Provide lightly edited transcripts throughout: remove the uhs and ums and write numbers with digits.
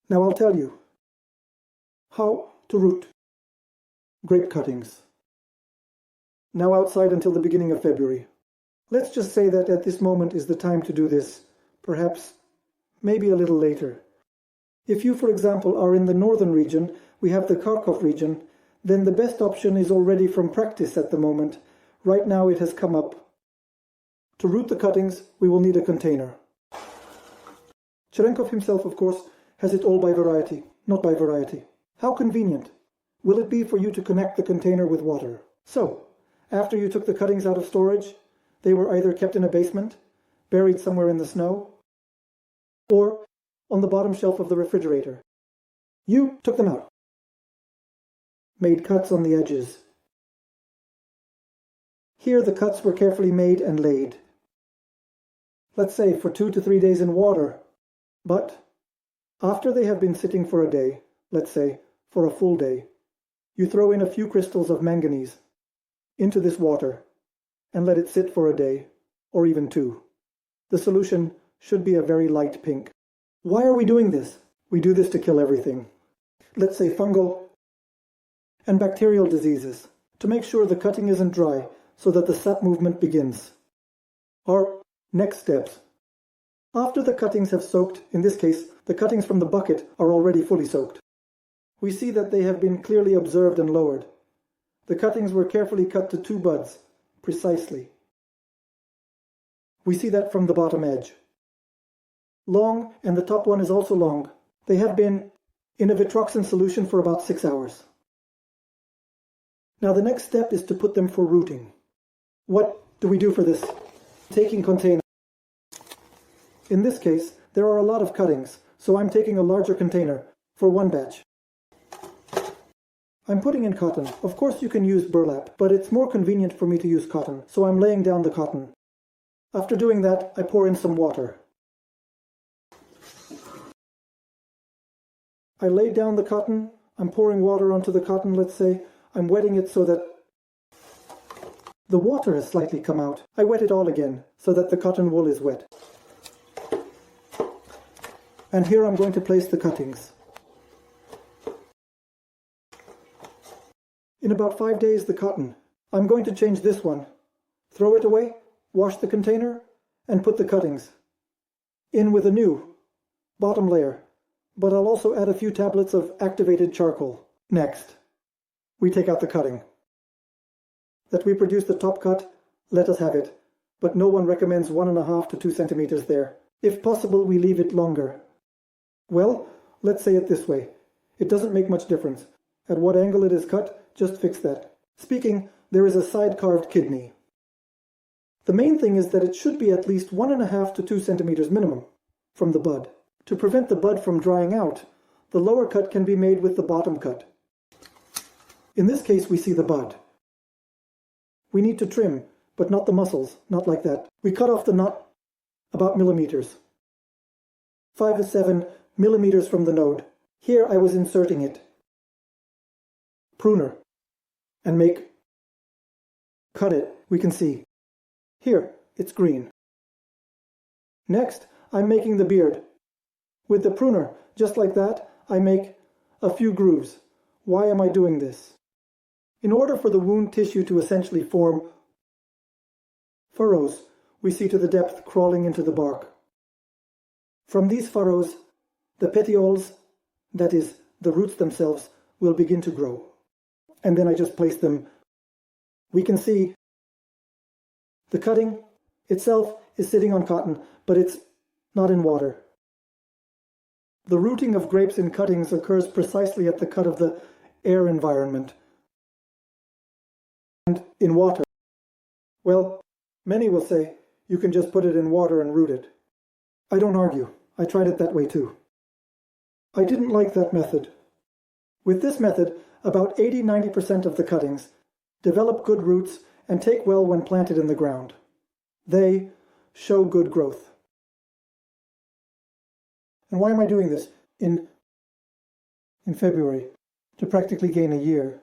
Now I'll tell you how to root grape cuttings. Now outside until the beginning of February. Let's just say that at this moment is the time to do this, perhaps maybe a little later. If you, for example, are in the northern region, we have the Kharkov region, then the best option is already from practice at the moment. Right now it has come up. To root the cuttings, we will need a container. Cherenkov himself, of course, has it all by variety, not by variety. How convenient will it be for you to connect the container with water? So, after you took the cuttings out of storage, they were either kept in a basement, buried somewhere in the snow, or on the bottom shelf of the refrigerator. You took them out, made cuts on the edges. Here the cuts were carefully made and laid. Let's say for 2 to 3 days in water, but after they have been sitting for a day, let's say for a full day, you throw in a few crystals of manganese into this water and let it sit for a day, or even 2. The solution should be a very light pink. Why are we doing this? We do this to kill everything. Let's say fungal and bacterial diseases, to make sure the cutting isn't dry so that the sap movement begins. Our next steps. After the cuttings have soaked, in this case, the cuttings from the bucket are already fully soaked. We see that they have been clearly observed and lowered. The cuttings were carefully cut to 2 buds, precisely. We see that from the bottom edge. Long, and the top one is also long. They have been in a vitroxin solution for about 6 hours. Now the next step is to put them for rooting. What do we do for this? Taking container. In this case, there are a lot of cuttings, so I'm taking a larger container for 1 batch. I'm putting in cotton. Of course you can use burlap, but it's more convenient for me to use cotton, so I'm laying down the cotton. After doing that, I pour in some water. I lay down the cotton, I'm pouring water onto the cotton, let's say. I'm wetting it so that the water has slightly come out. I wet it all again, so that the cotton wool is wet. And here I'm going to place the cuttings. In about 5 days, the cotton. I'm going to change this one. Throw it away, wash the container, and put the cuttings in with a new bottom layer. But I'll also add a few tablets of activated charcoal. Next, we take out the cutting. That we produce the top cut, let us have it, but no one recommends 1.5 to 2 centimeters there. If possible, we leave it longer. Well, let's say it this way. It doesn't make much difference. At what angle it is cut, just fix that. Speaking, there is a side-carved kidney. The main thing is that it should be at least 1.5 to 2 centimeters minimum from the bud. To prevent the bud from drying out, the lower cut can be made with the bottom cut. In this case, we see the bud. We need to trim, but not the muscles, not like that. We cut off the knot about millimeters. 5 to 7 millimeters from the node. Here I was inserting it. Pruner. And cut it, we can see. Here, it's green. Next, I'm making the beard. With the pruner, just like that, I make a few grooves. Why am I doing this? In order for the wound tissue to essentially form furrows, we see to the depth crawling into the bark. From these furrows, the petioles, that is, the roots themselves, will begin to grow. And then I just place them. We can see the cutting itself is sitting on cotton, but it's not in water. The rooting of grapes in cuttings occurs precisely at the cut of the air environment. And in water. Well, many will say you can just put it in water and root it. I don't argue. I tried it that way too. I didn't like that method. With this method, about 80–90% of the cuttings develop good roots and take well when planted in the ground. They show good growth. And why am I doing this in February? To practically gain a year.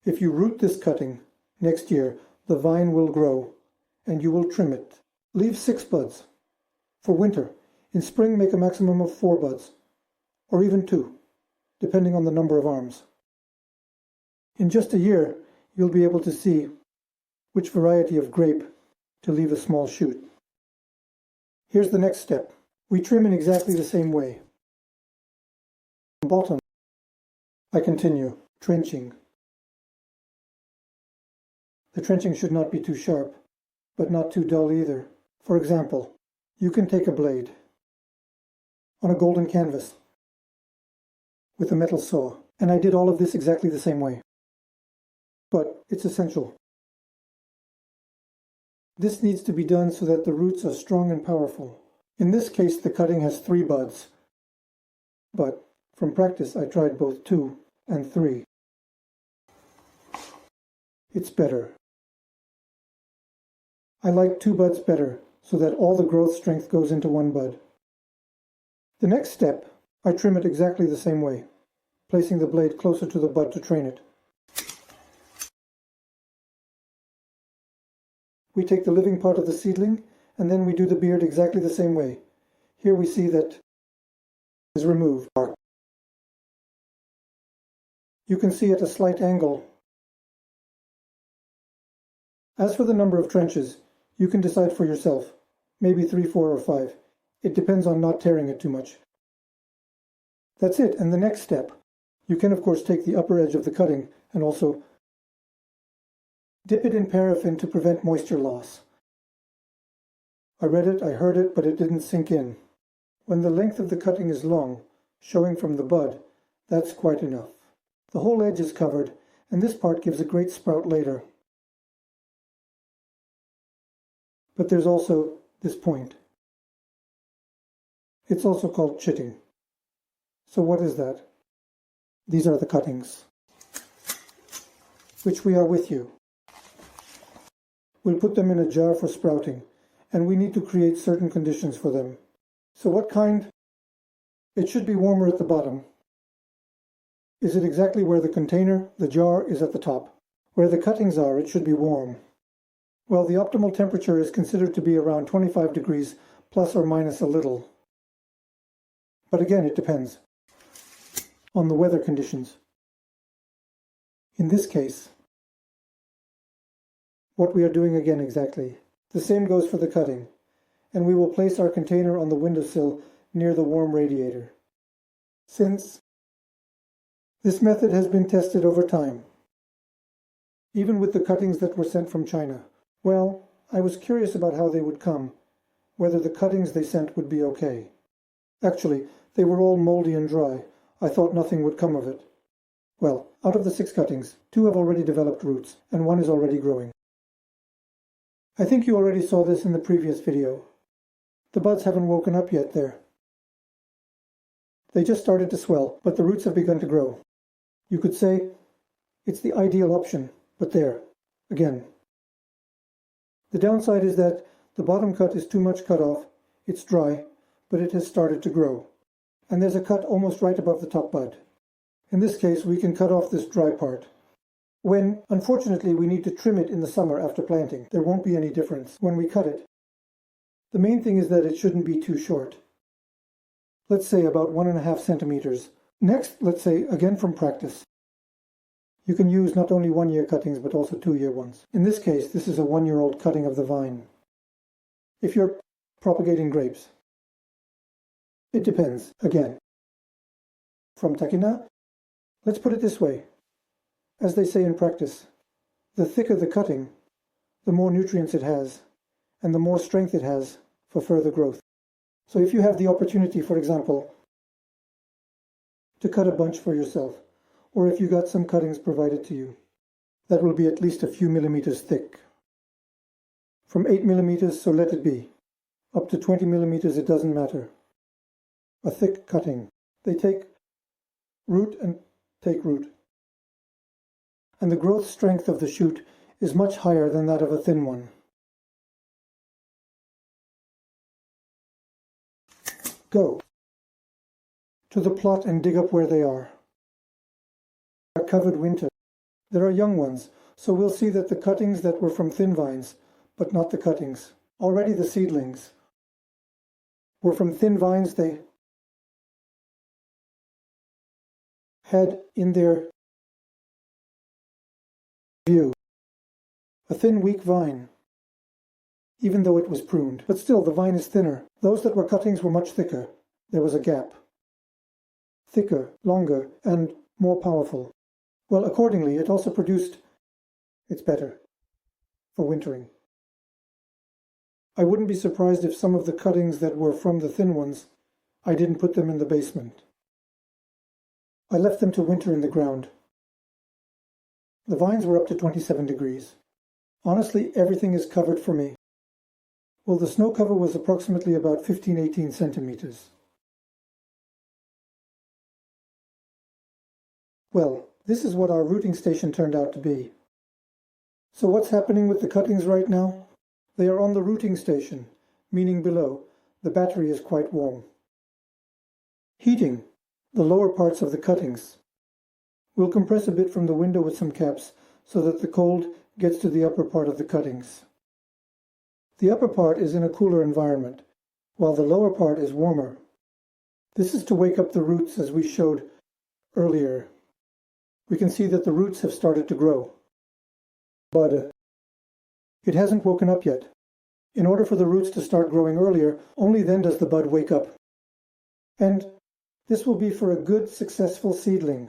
If you root this cutting, next year the vine will grow and you will trim it. Leave 6 buds for winter. In spring make a maximum of 4 buds. or even 2, depending on the number of arms. In just a year, you'll be able to see which variety of grape to leave a small shoot. Here's the next step. We trim in exactly the same way. Bottom, I continue trenching. The trenching should not be too sharp, but not too dull either. For example, you can take a blade on a golden canvas with a metal saw, and I did all of this exactly the same way. But it's essential. This needs to be done so that the roots are strong and powerful. In this case, the cutting has 3 buds, but from practice I tried both 2 and 3. It's better. I like 2 buds better, so that all the growth strength goes into 1 bud. The next step, I trim it exactly the same way, placing the blade closer to the bud to train it. We take the living part of the seedling, and then we do the beard exactly the same way. Here we see that is removed. You can see at a slight angle. As for the number of trenches, you can decide for yourself, maybe 3, 4, or 5. It depends on not tearing it too much. That's it, and the next step. You can of course take the upper edge of the cutting and also dip it in paraffin to prevent moisture loss. I read it, I heard it, but it didn't sink in. When the length of the cutting is long, showing from the bud, that's quite enough. The whole edge is covered, and this part gives a great sprout later. But there's also this point. It's also called chitting. So what is that? These are the cuttings, which we are with you. We'll put them in a jar for sprouting, and we need to create certain conditions for them. So what kind? It should be warmer at the bottom. Is it exactly where the container, the jar, is at the top? Where the cuttings are, it should be warm. Well, the optimal temperature is considered to be around 25 degrees, plus or minus a little. But again, it depends on the weather conditions. In this case, what we are doing again exactly. The same goes for the cutting, and we will place our container on the windowsill near the warm radiator. Since this method has been tested over time, even with the cuttings that were sent from China. Well, I was curious about how they would come, whether the cuttings they sent would be okay. Actually, they were all moldy and dry. I thought nothing would come of it. Well, out of the 6 cuttings, 2 have already developed roots, and 1 is already growing. I think you already saw this in the previous video. The buds haven't woken up yet there. They just started to swell, but the roots have begun to grow. You could say it's the ideal option, but there, again. The downside is that the bottom cut is too much cut off. It's dry, but it has started to grow. And there's a cut almost right above the top bud. In this case, we can cut off this dry part. When, unfortunately, we need to trim it in the summer after planting, there won't be any difference when we cut it. The main thing is that it shouldn't be too short. Let's say about 1.5 centimeters. Next, let's say, again from practice, you can use not only 1-year cuttings but also 2-year ones. In this case, this is a 1-year-old cutting of the vine. If you're propagating grapes, it depends, again. From Takina, let's put it this way. As they say in practice, the thicker the cutting, the more nutrients it has, and the more strength it has for further growth. So if you have the opportunity, for example, to cut a bunch for yourself, or if you got some cuttings provided to you, that will be at least a few millimeters thick. From 8 millimeters, so let it be. Up to 20 millimeters, it doesn't matter. A thick cutting. They take root and take root. And the growth strength of the shoot is much higher than that of a thin one. Go to the plot and dig up where they are. A covered winter. There are young ones, so we'll see that the cuttings that were from thin vines, but not the cuttings. Already the seedlings were from thin vines. They had in their view a thin, weak vine, even though it was pruned. But still, the vine is thinner. Those that were cuttings were much thicker. There was a gap. Thicker, longer, and more powerful. Well, accordingly, it also produced... It's better for wintering. I wouldn't be surprised if some of the cuttings that were from the thin ones, I didn't put them in the basement. I left them to winter in the ground. The vines were up to 27 degrees. Honestly, everything is covered for me. Well, the snow cover was approximately about 15-18 centimeters. Well, this is what our rooting station turned out to be. So what's happening with the cuttings right now? They are on the rooting station, meaning below. The battery is quite warm. Heating the lower parts of the cuttings. We'll compress a bit from the window with some caps so that the cold gets to the upper part of the cuttings. The upper part is in a cooler environment, while the lower part is warmer. This is to wake up the roots, as we showed earlier. We can see that the roots have started to grow. But it hasn't woken up yet. In order for the roots to start growing earlier, only then does the bud wake up. And this will be for a good, successful seedling.